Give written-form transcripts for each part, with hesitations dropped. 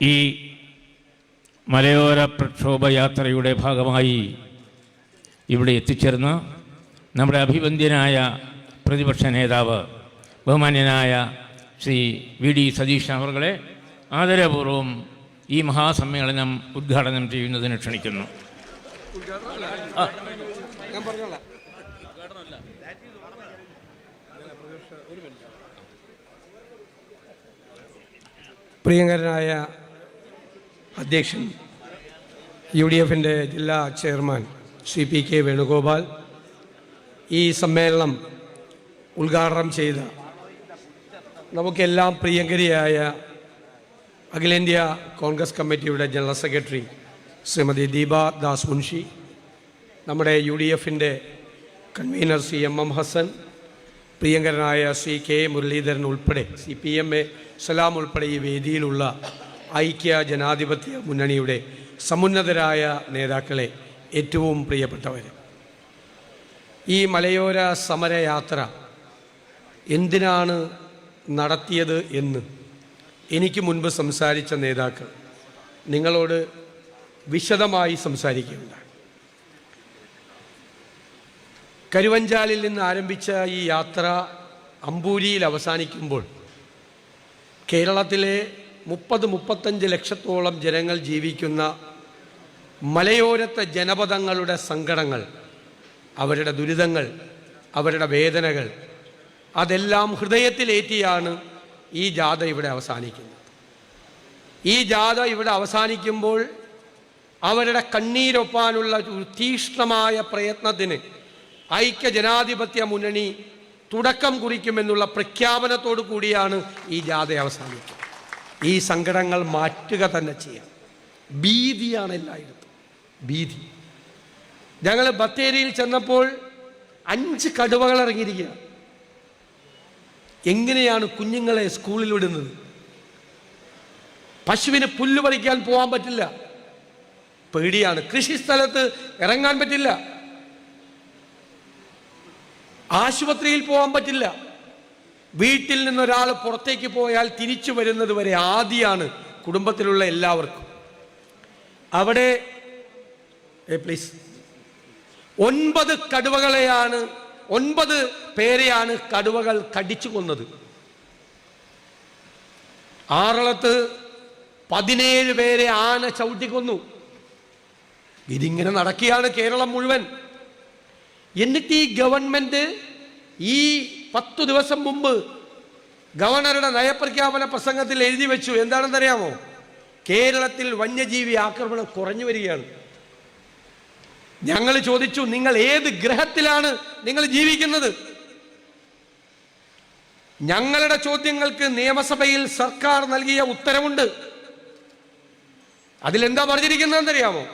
ഈ മലയോര പ്രക്ഷോഭയാത്രയുടെ ഭാഗമായി ഇവിടെ എത്തിച്ചേർന്ന നമ്മുടെ അഭിവന്ദ്യനായ പ്രതിപക്ഷ നേതാവ് ബഹുമാന്യനായ ശ്രീ വി.ഡി. സതീശൻ അവർകളെ ആദരപൂർവ്വം ഈ മഹാസമ്മേളനം ഉദ്ഘാടനം ചെയ്യുന്നതിന് ക്ഷണിക്കുന്നു. പ്രിയങ്കരനായ അധ്യക്ഷൻ UDF-ൻ്റെ ജില്ലാ ചെയർമാൻ ശ്രീ P.K. വേണുഗോപാൽ, ഈ സമ്മേളനം ഉദ്ഘാടനം ചെയ്ത നമുക്കെല്ലാം പ്രിയങ്കരിയായ അഖിലേന്ത്യാ കോൺഗ്രസ് കമ്മിറ്റിയുടെ ജനറൽ സെക്രട്ടറി ശ്രീമതി ദീപ ദാസ് മുൻഷി, നമ്മുടെ UDF-ൻ്റെ കൺവീനർ ശ്രീ M.M. ഹസൻ, പ്രിയങ്കരനായ ശ്രീ K. മുരളീധരൻ ഉൾപ്പെടെ CPMA സലാം ഉൾപ്പെടെ ഈ വേദിയിലുള്ള ഐക്യ ജനാധിപത്യ മുന്നണിയുടെ സമുന്നതരായ നേതാക്കളെ, ഏറ്റവും പ്രിയപ്പെട്ടവർ, ഈ മലയോര സമരയാത്ര എന്തിനാണ് നടത്തിയത് എന്ന് എനിക്ക് മുൻപ് സംസാരിച്ച നേതാക്കൾ നിങ്ങളോട് വിശദമായി സംസാരിക്കുകയുണ്ടായി. കരുവഞ്ചാലിൽ നിന്ന് ആരംഭിച്ച ഈ യാത്ര അമ്പൂരിയിൽ അവസാനിക്കുമ്പോൾ കേരളത്തിലെ 30-35 ലക്ഷത്തോളം ജനങ്ങൾ ജീവിക്കുന്ന മലയോരത്തെ ജനപദങ്ങളുടെ സങ്കടങ്ങൾ, അവരുടെ ദുരിതങ്ങൾ, അവരുടെ വേദനകൾ അതെല്ലാം ഹൃദയത്തിലേറ്റിയാണ് ഈ ജാഥ ഇവിടെ അവസാനിക്കുന്നത്. ഈ ജാഥ ഇവിടെ അവസാനിക്കുമ്പോൾ അവരുടെ കണ്ണീരൊപ്പാനുള്ള തീക്ഷ്ണമായ പ്രയത്നത്തിന് ഐക്യ ജനാധിപത്യ മുന്നണി തുടക്കം കുറിക്കുമെന്നുള്ള പ്രഖ്യാപനത്തോടു കൂടിയാണ് ഈ ജാഥ അവസാനിക്കുക. ഈ സങ്കടങ്ങൾ മാറ്റുക തന്നെ ചെയ്യാം. ഭീതിയാണ് എല്ലായിടത്തും, ഭീതി. ഞങ്ങൾ ബത്തേരിയിൽ ചെന്നപ്പോൾ 5 കടുവകൾ ഇറങ്ങിയിരിക്കുക. എങ്ങനെയാണ് കുഞ്ഞുങ്ങളെ സ്കൂളിൽ വിടുന്നത്? പശുവിന് പുല്ല് പറിക്കാൻ പോകാൻ പറ്റില്ല, പേടിയാണ്. കൃഷിസ്ഥലത്ത് ഇറങ്ങാൻ പറ്റില്ല, ആശുപത്രിയിൽ പോകാൻ പറ്റില്ല. വീട്ടിൽ നിന്നൊരാൾ പുറത്തേക്ക് പോയാൽ തിരിച്ചു വരുന്നത് വരെ ആദിയാണ് കുടുംബത്തിലുള്ള എല്ലാവർക്കും. അവിടെ 9 പേരെയാണ് കടുവകൾ കടിച്ചു കൊന്നത്. ആറളത്ത് 17 പേരെ ആന ചവിട്ടിക്കൊന്നു. ഇതിങ്ങനെ നടക്കുകയാണ് കേരളം മുഴുവൻ. എന്നിട്ട് ഈ ഗവൺമെന്റ് ഈ 10 ദിവസം മുമ്പ് ഗവർണറുടെ നയപ്രഖ്യാപന പ്രസംഗത്തിൽ എഴുതി വെച്ചു. എന്താണെന്നറിയാമോ? കേരളത്തിൽ വന്യജീവി ആക്രമണം കുറഞ്ഞു വരികയാണ്. ഞങ്ങൾ ചോദിച്ചു, നിങ്ങൾ ഏത് ഗ്രഹത്തിലാണ് നിങ്ങൾ ജീവിക്കുന്നത്? ഞങ്ങളുടെ ചോദ്യങ്ങൾക്ക് നിയമസഭയിൽ സർക്കാർ നൽകിയ ഉത്തരവുണ്ട്. അതിലെന്താ പറഞ്ഞിരിക്കുന്നതെന്നറിയാമോ?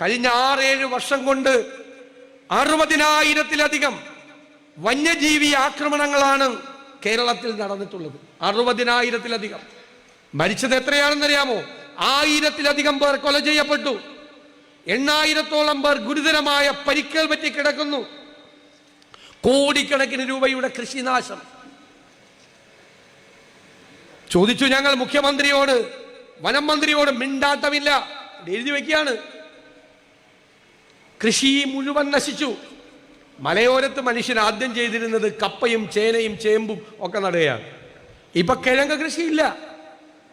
കഴിഞ്ഞ 6-7 വർഷം കൊണ്ട് 60,000-ത്തിലധികം വന്യജീവി ആക്രമണങ്ങളാണ് കേരളത്തിൽ നടന്നിട്ടുള്ളത്. 60,000-ത്തിലധികം. മരിച്ചത് എത്രയാണെന്നറിയാമോ? 1000-ത്തിലധികം പേർ കൊല ചെയ്യപ്പെട്ടു. 8,000-ഓളം പേർ ഗുരുതരമായ പരിക്കേൽ പറ്റി കിടക്കുന്നു. കോടിക്കണക്കിന് രൂപയുടെ കൃഷിനാശം. ചോദിച്ചു ഞങ്ങൾ മുഖ്യമന്ത്രിയോട്, വനം മന്ത്രിയോട്. മിണ്ടാട്ടമില്ല, എഴുതി വയ്ക്കുകയാണ്. കൃഷി മുഴുവൻ നശിച്ചു. മലയോരത്ത് മനുഷ്യൻ ആദ്യം ചെയ്തിരുന്നത് കപ്പയും ചേനയും ചേമ്പും ഒക്കെ നടുകയാണ്. ഇപ്പൊ കിഴങ്ങ് കൃഷിയില്ല.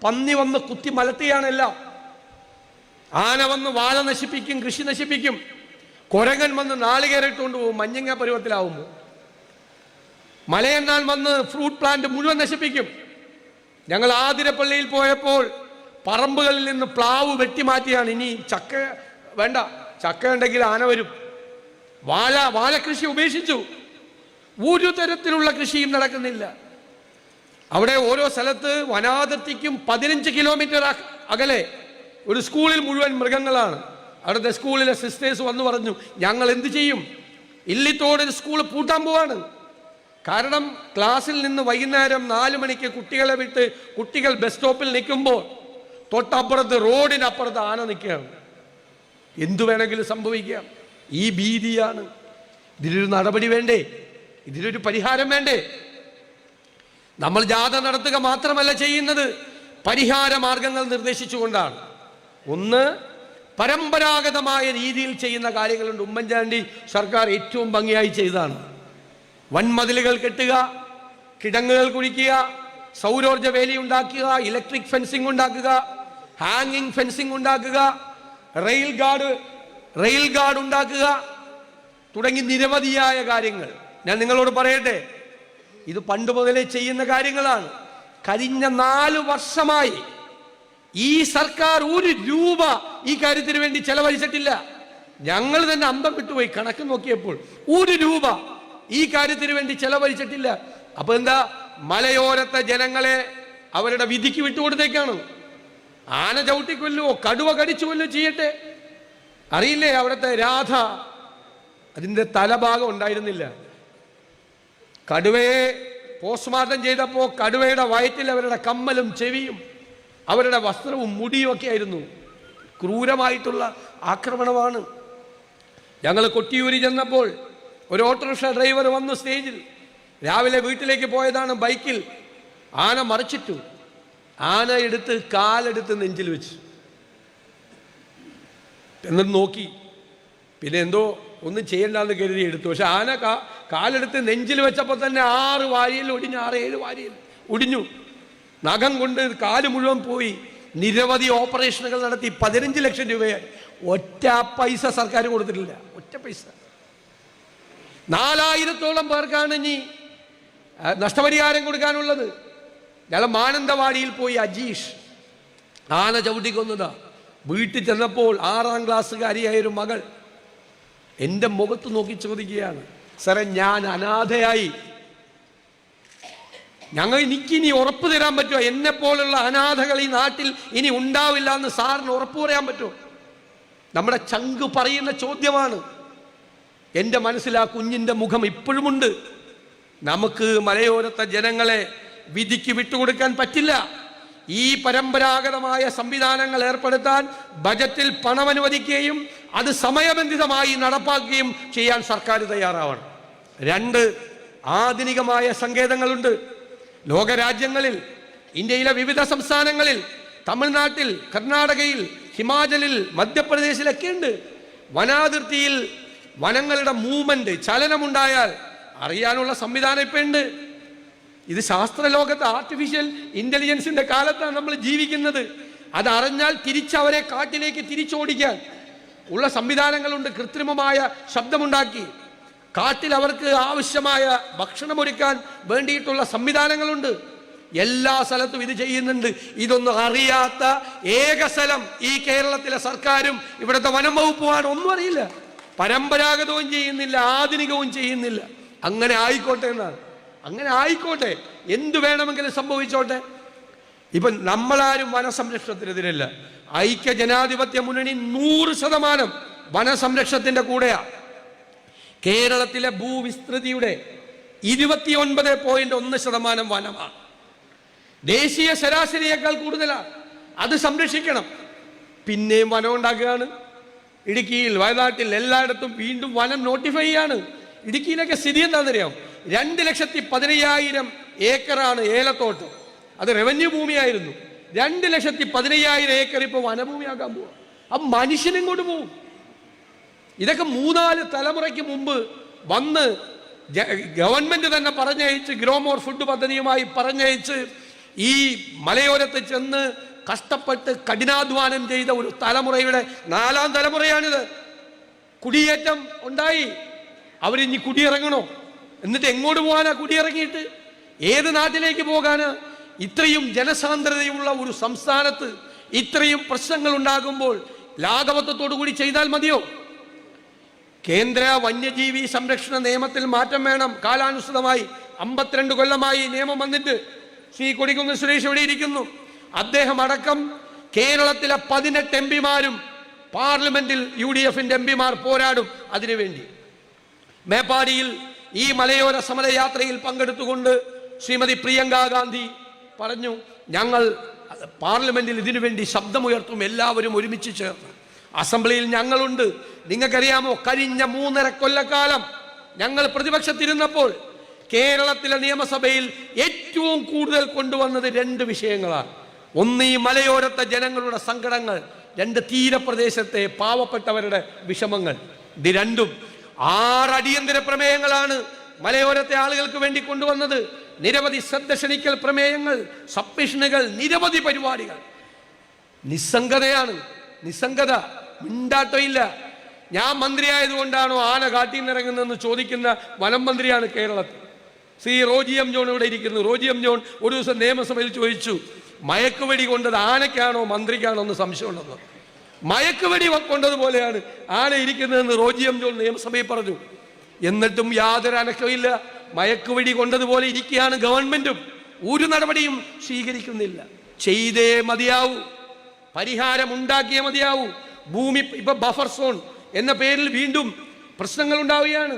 പന്നി വന്ന് കുത്തി മലത്തിയാണെല്ലാം. ആന വന്ന് വാഴ നശിപ്പിക്കും, കൃഷി നശിപ്പിക്കും. കുരങ്ങൻ വന്ന് നാളികേറിട്ടുകൊണ്ട് പോകും മഞ്ഞങ്ങ പരുവത്തിലാവുമ്പോൾ. മലയണ്ണാൻ വന്ന് ഫ്രൂട്ട് പ്ലാന്റ് മുഴുവൻ നശിപ്പിക്കും. ഞങ്ങൾ ആതിരപ്പള്ളിയിൽ പോയപ്പോൾ പറമ്പുകളിൽ നിന്ന് പ്ലാവ് വെട്ടിമാറ്റിയാണ്. ഇനി ചക്ക വേണ്ട, ചക്ക ഉണ്ടെങ്കിൽ ആന വരും. വാഴ കൃഷി ഉപേക്ഷിച്ചു. ഒരു തരത്തിലുള്ള കൃഷിയും നടക്കുന്നില്ല. അവിടെ ഓരോ സ്ഥലത്ത് വനാതിർത്തിക്കും 15 കിലോമീറ്റർ അകലെ ഒരു സ്കൂളിൽ മുഴുവൻ മൃഗങ്ങളാണ്. അവിടുത്തെ സ്കൂളിലെ സിസ്റ്റേഴ്സ് വന്ന് പറഞ്ഞു, ഞങ്ങൾ എന്ത് ചെയ്യും? ഇല്ലിത്തോട് സ്കൂൾ പൂട്ടാൻ പോവാണ്. കാരണം ക്ലാസ്സിൽ നിന്ന് വൈകുന്നേരം 4 മണിക്ക് കുട്ടികളെ വിട്ട് കുട്ടികൾ ബസ് സ്റ്റോപ്പിൽ നിൽക്കുമ്പോൾ തൊട്ടപ്പുറത്ത് റോഡിനപ്പുറത്ത് ആന നിൽക്കുകയാണ്. എന്തു വേണമെങ്കിലും സംഭവിക്കാം. ഈ ഭീതിയാണ്. ഇതിലൊരു നടപടി വേണ്ടേ? ഇതിലൊരു പരിഹാരം വേണ്ടേ? നമ്മൾ ജാഥ നടത്തുക മാത്രമല്ല ചെയ്യുന്നത്, പരിഹാര മാർഗങ്ങൾ നിർദ്ദേശിച്ചുകൊണ്ടാണ്. ഒന്ന്, പരമ്പരാഗതമായ രീതിയിൽ ചെയ്യുന്ന കാര്യങ്ങളുണ്ട്. ഉമ്മൻചാണ്ടി സർക്കാർ ഏറ്റവും ഭംഗിയായി ചെയ്തതാണ്. വൻമതിലുകൾ കെട്ടുക, കിടങ്ങുകൾ കുഴിക്കുക, സൗരോർജ്ജ വേലി ഉണ്ടാക്കുക, ഇലക്ട്രിക് ഫെൻസിംഗ് ഉണ്ടാക്കുക, ഹാങ്ങിങ് ഫെൻസിംഗ് ഉണ്ടാക്കുക, റെയിൽ ഗാർഡ് ഉണ്ടാക്കുക തുടങ്ങി നിരവധിയായ കാര്യങ്ങൾ. ഞാൻ നിങ്ങളോട് പറയട്ടെ, ഇത് പണ്ട് മുതലേ ചെയ്യുന്ന കാര്യങ്ങളാണ്. കഴിഞ്ഞ 4 വർഷമായി ഈ സർക്കാർ 1 രൂപ ഈ കാര്യത്തിന് വേണ്ടി ചെലവഴിച്ചിട്ടില്ല. ഞങ്ങൾ തന്നെ അന്തം വിട്ടുപോയി കണക്ക് നോക്കിയപ്പോൾ. 1 രൂപ ഈ കാര്യത്തിന് വേണ്ടി ചെലവഴിച്ചിട്ടില്ല. അപ്പൊ എന്താ, മലയോരത്തെ ജനങ്ങളെ അവരുടെ വിധിക്ക് വിട്ടുകൊടുത്തേക്കാണ്. ആന ചവിട്ടിക്കൊല്ലോ, കടുവ കടിച്ചു കൊല്ലോ ചെയ്യട്ടെ. അറിയില്ലേ, അവിടുത്തെ രാധ, അതിൻ്റെ തലഭാഗം ഉണ്ടായിരുന്നില്ല. കടുവയെ പോസ്റ്റ്മോർട്ടം ചെയ്തപ്പോൾ കടുവയുടെ വയറ്റിൽ അവരുടെ കമ്മലും ചെവിയും അവരുടെ വസ്ത്രവും മുടിയും ഒക്കെ ആയിരുന്നു. ക്രൂരമായിട്ടുള്ള ആക്രമണമാണ്. ഞങ്ങൾ കൊട്ടിയൂരി ചെന്നപ്പോൾ ഒരു ഓട്ടോറിക്ഷ ഡ്രൈവർ വന്നു സ്റ്റേജിൽ. രാവിലെ വീട്ടിലേക്ക് പോയതാണ് ബൈക്കിൽ. ആന മറിച്ചിട്ടു. ആന എടുത്ത് കാലെടുത്ത് നെഞ്ചിൽ വെച്ച് എന്നിട്ട് നോക്കി. പിന്നെ എന്തോ ഒന്നും ചെയ്യണ്ടെന്ന് കരുതി എടുത്തു. പക്ഷെ ആന കാലെടുത്ത് നെഞ്ചിൽ വെച്ചപ്പോൾ തന്നെ 6 വാരിയിൽ ഒടിഞ്ഞു, 6-7 വാരിയിൽ ഒടിഞ്ഞു. നഖം കൊണ്ട് കാല് മുഴുവൻ പോയി. നിരവധി ഓപ്പറേഷനുകൾ നടത്തി 15 ലക്ഷം രൂപയായി. ഒറ്റ പൈസ സർക്കാർ കൊടുത്തിട്ടില്ല, ഒറ്റ പൈസ. 4000-ഓളം പേർക്കാണ് ഇനി നഷ്ടപരിഹാരം കൊടുക്കാനുള്ളത്. ഞങ്ങൾ മാനന്തവാടിയിൽ പോയി. അജീഷ് ആന ചവിട്ടിക്കൊന്നതാ. വീട്ടിൽ ചെന്നപ്പോൾ 6ാം ക്ലാസ്സുകാരിയായൊരു മകൾ എൻ്റെ മുഖത്ത് നോക്കി ചോദിക്കുകയാണ്, സാറേ ഞാൻ അനാഥയായി, എനിക്കിനി ഉറപ്പ് തരാൻ പറ്റുമോ? എന്നെ പോലുള്ള അനാഥകൾ ഈ നാട്ടിൽ ഇനി ഉണ്ടാവില്ല എന്ന് സാറിന് ഉറപ്പ് പറയാൻ പറ്റുമോ? നമ്മുടെ ചങ്ക് പറയുന്ന ചോദ്യമാണ്. എൻ്റെ മനസ്സിൽ ആ കുഞ്ഞിൻ്റെ മുഖം ഇപ്പോഴുമുണ്ട്. നമുക്ക് മലയോരത്തെ ജനങ്ങളെ വിധിക്ക് വിട്ടുകൊടുക്കാൻ പറ്റില്ല. ഈ പരമ്പരാഗതമായ സംവിധാനങ്ങൾ ഏർപ്പെടുത്താൻ ബജറ്റിൽ പണം അനുവദിക്കുകയും അത് സമയബന്ധിതമായി നടപ്പാക്കുകയും ചെയ്യാൻ സർക്കാർ തയ്യാറാവണം. 2, ആധുനികമായ സങ്കേതങ്ങളുണ്ട്. ലോകരാജ്യങ്ങളിൽ, ഇന്ത്യയിലെ വിവിധ സംസ്ഥാനങ്ങളിൽ, തമിഴ്നാട്ടിൽ, കർണാടകയിൽ, ഹിമാചലിൽ, മധ്യപ്രദേശിലൊക്കെ ഉണ്ട്. വനാതിർത്തിയിൽ വനങ്ങളുടെ മൂവ്മെന്റ്, ചലനമുണ്ടായാൽ അറിയാനുള്ള സംവിധാനം ഇപ്പം ഉണ്ട്. ഇത് ശാസ്ത്രലോകത്ത് ആർട്ടിഫിഷ്യൽ ഇന്റലിജൻസിന്റെ കാലത്താണ് നമ്മൾ ജീവിക്കുന്നത്. അതറിഞ്ഞാൽ തിരിച്ചവരെ കാട്ടിലേക്ക് തിരിച്ചോടിക്കാൻ ഉള്ള സംവിധാനങ്ങളുണ്ട്. കൃത്രിമമായ ശബ്ദമുണ്ടാക്കി കാട്ടിൽ അവർക്ക് ആവശ്യമായ ഭക്ഷണമൊരുക്കാൻ വേണ്ടിയിട്ടുള്ള സംവിധാനങ്ങളുണ്ട്. എല്ലാ സ്ഥലത്തും ഇത് ചെയ്യുന്നുണ്ട്. ഇതൊന്നും അറിയാത്ത ഏക സ്ഥലം ഈ കേരളത്തിലെ സർക്കാരും ഇവിടുത്തെ വനം വകുപ്പുമാണ്. ഒന്നും അറിയില്ല. പരമ്പരാഗതവും ചെയ്യുന്നില്ല, ആധുനികവും ചെയ്യുന്നില്ല. അങ്ങനെ ആയിക്കോട്ടെ എന്നാണ്. അങ്ങനെ ആയിക്കോട്ടെ, എന്തു വേണമെങ്കിലും സംഭവിച്ചോട്ടെ. ഇപ്പം നമ്മളാരും വനസംരക്ഷണത്തിനെതിരല്ല. ഐക്യ ജനാധിപത്യ മുന്നണി 100% വനസംരക്ഷണത്തിന്റെ കൂടെയാണ്. കേരളത്തിലെ ഭൂവിസ്തൃതിയുടെ 29.1% വനമാണ്. ദേശീയ ശരാശരിയേക്കാൾ കൂടുതലാണ്. അത് സംരക്ഷിക്കണം. പിന്നെയും വനം ഉണ്ടാക്കുകയാണ്. ഇടുക്കിയിൽ, വയനാട്ടിൽ, എല്ലായിടത്തും വീണ്ടും വനം നോട്ടിഫൈ ചെയ്യാണ്. ഇടുക്കിയിലൊക്കെ സ്ഥിതി എന്താണെന്നറിയാം? 2,15,000 ഏക്കറാണ് ഏലത്തോട്ടം. അത് റവന്യൂ ഭൂമിയായിരുന്നു. 2,15,000 ഏക്കർ ഇപ്പോൾ വനഭൂമിയാക്കാൻ പോവാ. അപ്പം മനുഷ്യനിങ്ങോട്ട് പോവും. ഇതൊക്കെ 3-4 തലമുറയ്ക്ക് മുമ്പ് വന്ന് ഗവൺമെന്റ് തന്നെ പറഞ്ഞയച്ച്, ഗ്രോമോർ ഫുഡ് പദ്ധതിയുമായി പറഞ്ഞയച്ച് ഈ മലയോരത്ത് ചെന്ന് കഷ്ടപ്പെട്ട് കഠിനാധ്വാനം ചെയ്ത ഒരു തലമുറയുടെ 4ാം തലമുറയാണിത്. കുടിയേറ്റം ഉണ്ടായി. അവരിനി കുടിയിറങ്ങണോ? എന്നിട്ട് എങ്ങോട്ട് പോകാനാ? കുടിയിറങ്ങിയിട്ട് ഏത് നാട്ടിലേക്ക് പോകാനാ? ഇത്രയും ജനസാന്ദ്രതയുള്ള ഒരു സംസ്ഥാനത്ത് ഇത്രയും പ്രശ്നങ്ങൾ ഉണ്ടാകുമ്പോൾ ലാഘവത്വത്തോടു കൂടി ചെയ്താൽ മതിയോ? കേന്ദ്ര വന്യജീവി സംരക്ഷണ നിയമത്തിൽ മാറ്റം വേണം. കാലാനുസൃതമായി 52 കൊല്ലമായി നിയമം വന്നിട്ട്. ശ്രീ കൊടിക്കുന്ന് സുരേഷ് ഇവിടെ ഇരിക്കുന്നു. അദ്ദേഹം അടക്കം കേരളത്തിലെ 18 എംപിമാരും പാർലമെന്റിൽ UDFന്റെ എംപിമാർ പോരാടും അതിനുവേണ്ടി. മേപ്പാടിയിൽ ഈ മലയോര സമരയാത്രയിൽ പങ്കെടുത്തുകൊണ്ട് ശ്രീമതി പ്രിയങ്ക ഗാന്ധി പറഞ്ഞു, ഞങ്ങൾ പാർലമെന്റിൽ ഇതിനുവേണ്ടി ശബ്ദമുയർത്തും, എല്ലാവരും ഒരുമിച്ച് ചേർന്ന്. അസംബ്ലിയിൽ ഞങ്ങളുണ്ട്. നിങ്ങൾക്കറിയാമോ, കഴിഞ്ഞ 3.5 കൊല്ലക്കാലം ഞങ്ങൾ പ്രതിപക്ഷത്തിരുന്നപ്പോൾ കേരളത്തിലെ നിയമസഭയിൽ ഏറ്റവും കൂടുതൽ കൊണ്ടുവന്നത് 2 വിഷയങ്ങളാണ്. ഒന്ന് ഈ മലയോരത്തെ ജനങ്ങളുടെ സങ്കടങ്ങൾ, രണ്ട് തീരപ്രദേശത്തെ പാവപ്പെട്ടവരുടെ വിഷമങ്ങൾ. ഇത് രണ്ടും 6 അടിയന്തര പ്രമേയങ്ങളാണ് മലയോരത്തെ ആളുകൾക്ക് വേണ്ടി കൊണ്ടുവന്നത്. നിരവധി ശ്രദ്ധ ക്ഷണിക്കൽ പ്രമേയങ്ങൾ, സബ്മിഷനുകൾ, നിരവധി പരിപാടികൾ. നിസ്സംഗതയാണ്, നിസ്സംഗത, മിണ്ടാട്ടമില്ല. ഞാൻ മന്ത്രിയായതുകൊണ്ടാണോ ആന കാട്ടിൽ നിന്നിറങ്ങുന്നതെന്ന് ചോദിക്കുന്ന വനം മന്ത്രിയാണ് കേരളത്തിൽ. ശ്രീ റോജി എം ജോൺ ഇവിടെ ഇരിക്കുന്നു. റോജി എം ജോൺ ഒരു ദിവസം നിയമസഭയിൽ ചോദിച്ചു, മയക്കുവെടി കൊണ്ടത് ആനയ്ക്കാണോ മന്ത്രിക്കാണോ എന്ന് സംശയമുണ്ടെന്ന്. മയക്കുവെടി കൊണ്ടതുപോലെയാണ് ആന ഇരിക്കുന്നതെന്ന് റോജി എം ജോൺ നിയമസഭയിൽ പറഞ്ഞു. എന്നിട്ടും യാതൊരു അനക്കമില്ല. മയക്കുവെടി കൊണ്ടതുപോലെ ഇരിക്കുകയാണ് ഗവൺമെന്റും. ഒരു നടപടിയും സ്വീകരിക്കുന്നില്ല. ചെയ്തേ മതിയാവൂ, പരിഹാരം ഉണ്ടാക്കിയേ മതിയാവൂ. ഭൂമി ഇപ്പൊ ബഫർ സോൺ എന്ന പേരിൽ വീണ്ടും പ്രശ്നങ്ങൾ ഉണ്ടാവുകയാണ്.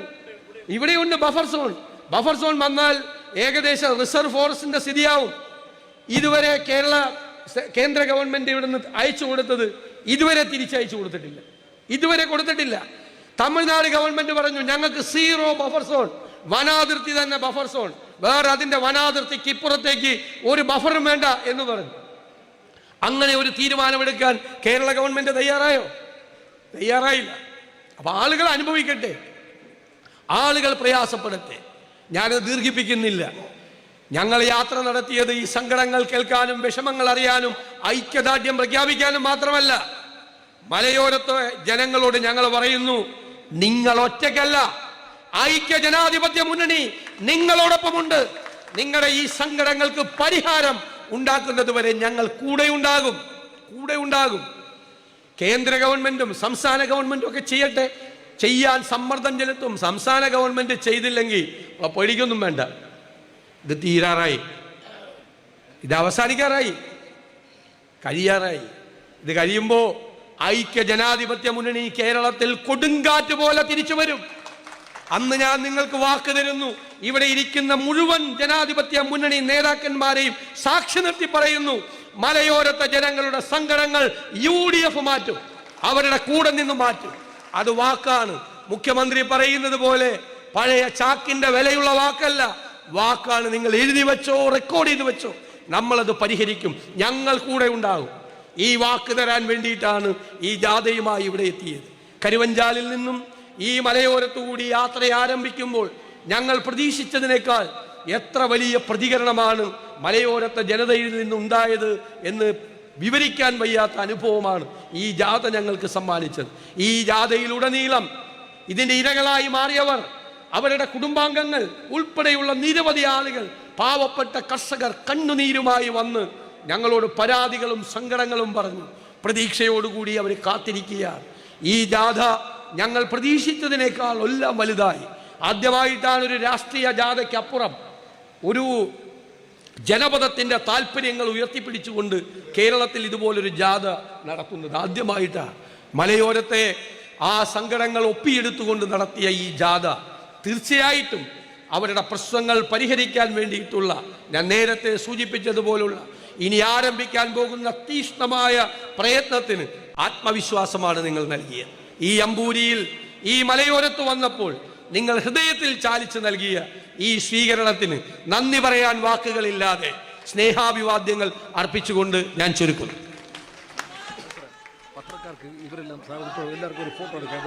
ഇവിടെയുണ്ട് ബഫർ സോൺ. ബഫർ സോൺ വന്നാൽ ഏകദേശം റിസർവ് ഫോറസ്റ്റിന്റെ സ്ഥിതിയാവും. ഇതുവരെ കേന്ദ്ര ഗവൺമെന്റ് ഇവിടെ നിന്ന് അയച്ചു കൊടുത്തത് ഇതുവരെ തിരിച്ചയച്ചു കൊടുത്തിട്ടില്ല, ഇതുവരെ കൊടുത്തിട്ടില്ല. തമിഴ്നാട് ഗവൺമെന്റ് പറഞ്ഞു ഞങ്ങൾക്ക് 0 ബഫർ സോൺ, വനാതിർത്തി തന്നെ ബഫർ സോൺ, വേറെ അതിന്റെ വനാതിർത്തിക്ക് ഇപ്പുറത്തേക്ക് ഒരു ബഫറും വേണ്ട എന്ന് പറഞ്ഞു. അങ്ങനെ ഒരു തീരുമാനമെടുക്കാൻ കേരള ഗവൺമെന്റ് തയ്യാറായോ? തയ്യാറായില്ല. അപ്പൊ ആളുകൾ അനുഭവിക്കട്ടെ, ആളുകൾ പ്രയാസപ്പെടട്ടെ. ഞാനത് ദീർഘിപ്പിക്കുന്നില്ല. ഞങ്ങൾ യാത്ര നടത്തിയത് ഈ സങ്കടങ്ങൾ കേൾക്കാനും വിഷമങ്ങൾ അറിയാനും ഐക്യദാർഢ്യം പ്രഖ്യാപിക്കാനും മാത്രമല്ല. മലയോരത്തെ ജനങ്ങളോട് ഞങ്ങൾ പറയുന്നു, നിങ്ങൾ ഒറ്റയ്ക്കല്ല, ഐക്യ ജനാധിപത്യ മുന്നണി നിങ്ങളോടൊപ്പമുണ്ട്. നിങ്ങളുടെ ഈ സങ്കടങ്ങൾക്ക് പരിഹാരം ഉണ്ടാക്കുന്നത് വരെ ഞങ്ങൾ കൂടെ ഉണ്ടാകും, കൂടെ ഉണ്ടാകും. കേന്ദ്ര ഗവൺമെന്റും സംസ്ഥാന ഗവൺമെന്റും ഒക്കെ ചെയ്യട്ടെ, ചെയ്യാൻ സമ്മർദ്ദം ചെലുത്തും. സംസ്ഥാന ഗവൺമെന്റ് ചെയ്തില്ലെങ്കിൽ പേടിക്കൊന്നും വേണ്ട, ഇത് തീരാറായി, ഇത് അവസാനിക്കാറായി, കഴിയാറായി. ഇത് കഴിയുമ്പോൾ ഐക്യ ജനാധിപത്യ മുന്നണി കേരളത്തിൽ കൊടുങ്കാറ്റ് പോലെ തിരിച്ചു വരും. അന്ന് ഞാൻ നിങ്ങൾക്ക് വാക്ക് തരുന്നു. ഇവിടെ ഇരിക്കുന്ന മുഴുവൻ ജനാധിപത്യ മുന്നണി നേതാക്കന്മാരെയും സാക്ഷി നിർത്തി പറയുന്നു, മലയോരത്തെ ജനങ്ങളുടെ സങ്കടങ്ങൾ UDF മാറ്റും, അവരുടെ കൂടെ നിന്ന് മാറ്റും. അത് വാക്കാണ്. മുഖ്യമന്ത്രി പറയുന്നത് പോലെ പഴയ ചാക്കിന്റെ വിലയുള്ള വാക്കല്ല, വാക്കാണ്. നിങ്ങൾ എഴുതി വെച്ചോ, റെക്കോർഡ് ചെയ്ത് വെച്ചോ, നമ്മളത് പരിഹരിക്കും, ഞങ്ങൾ കൂടെ ഉണ്ടാകും. ഈ വാക്ക് തരാൻ വേണ്ടിയിട്ടാണ് ഈ ജാഥയുമായി ഇവിടെ എത്തിയത്. കരുവഞ്ചാലിൽ നിന്നും ഈ മലയോരത്തുകൂടി യാത്ര ആരംഭിക്കുമ്പോൾ ഞങ്ങൾ പ്രതീക്ഷിച്ചതിനേക്കാൾ എത്ര വലിയ പ്രതികരണമാണ് മലയോരത്തെ ജനതയിൽ നിന്നുണ്ടായത് എന്ന് വിവരിക്കാൻ വയ്യാത്ത അനുഭവമാണ് ഈ ജാഥ ഞങ്ങൾക്ക് സമ്മാനിച്ചത്. ഈ ജാഥയിലുടനീളം ഇതിൻ്റെ ഇരകളായി മാറിയവർ, അവരുടെ കുടുംബാംഗങ്ങൾ ഉൾപ്പെടെയുള്ള നിരവധി ആളുകൾ, പാവപ്പെട്ട കർഷകർ കണ്ണുനീരുമായി വന്ന് ഞങ്ങളോട് പരാതികളും സങ്കടങ്ങളും പറഞ്ഞു. പ്രതീക്ഷയോടുകൂടി അവർ കാത്തിരിക്കുകയാണ്. ഈ ജാഥ ഞങ്ങൾ പ്രതീക്ഷിച്ചതിനേക്കാൾ എല്ലാം വലുതായി. ആദ്യമായിട്ടാണ് ഒരു രാഷ്ട്രീയ ജാഥയ്ക്കപ്പുറം ഒരു ജനപദത്തിൻ്റെ താല്പര്യങ്ങൾ ഉയർത്തിപ്പിടിച്ചുകൊണ്ട് കേരളത്തിൽ ഇതുപോലൊരു ജാഥ നടത്തുന്നത് ആദ്യമായിട്ടാണ്. മലയോരത്തെ ആ സങ്കടങ്ങൾ ഒപ്പിയെടുത്തുകൊണ്ട് നടത്തിയ ഈ ജാഥ തീർച്ചയായിട്ടും അവരുടെ പ്രശ്നങ്ങൾ പരിഹരിക്കാൻ വേണ്ടിയിട്ടുള്ള, ഞാൻ നേരത്തെ സൂചിപ്പിച്ചതുപോലുള്ള ഇനി ആരംഭിക്കാൻ പോകുന്ന തീക്ഷ്ണമായ പ്രയത്നത്തിന് ആത്മവിശ്വാസമാണ് നിങ്ങൾ നൽകിയത്. ഈ അമ്പൂരിയിൽ ഈ മലയോരത്ത് വന്നപ്പോൾ നിങ്ങൾ ഹൃദയത്തിൽ ചാലിച്ചു നൽകിയ ഈ സ്വീകരണത്തിന് നന്ദി പറയാൻ വാക്കുകളില്ലാതെ സ്നേഹാഭിവാദ്യങ്ങൾ അർപ്പിച്ചുകൊണ്ട് ഞാൻ ചുരുക്കുന്നു. പത്രക്കാർക്ക് ഇവരെല്ലാം എല്ലാവർക്കും ഒരു ഫോട്ടോ എടുക്കാം.